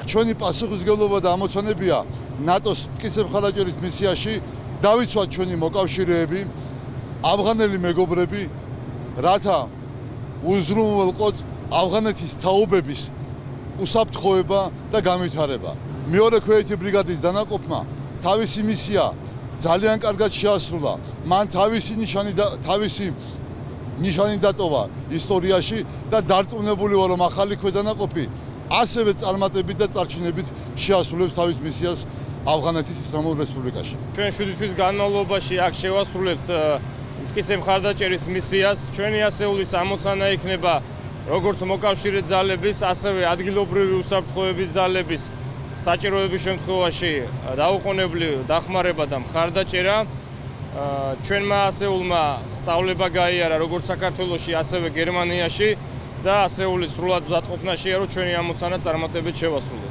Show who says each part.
Speaker 1: ჩვენი პასუხისმგებლობა და ამოცანებია ნატოს მტკიცებხარჯერის მისიაში დავიცვათ ჩვენი მოკავშირეები, ავღანელი მეგობრები, რათა უზრუნველყოთ ავღანეთის თაობების უსაფრთხოება და განვითარება. მეორე ქვეითი ბრიგადის დანაყოფმა თავისი მისია ძალიან კარგად შეასრულა. მან თავისი ნიშანი დატოვა ისტორიაში და დარწმუნებული ვარ, რომ ახალი ქვედანაყოფი ასევე წარმატებით და წარჩინებით შეასრულებს თავის მისიას ავღანეთის ისლამურ რესპუბლიკაში.
Speaker 2: ჩვენ 7 თვის განმავლობაში აქ შევასრულებთ მტკიცებხარდაჭერის მისიას. ჩვენი ასეულის ამოცანა იქნება როგორც მოკავშირე ძალების, ასევე ადგილობრივი უსაფრთხოების ძალების საჭიროების შემთხვევაში დაუყოვნებლივ დახმარება და მხარდაჭერა. ჩვენმა ასეულმა სწავლება გაიარა როგორც საქართველოში, ასევე გერმანიაში და ასეულის სრულად მზადყოფნაშია, რომ ჩვენი ამოცანა წარმატებით შევასრულოთ.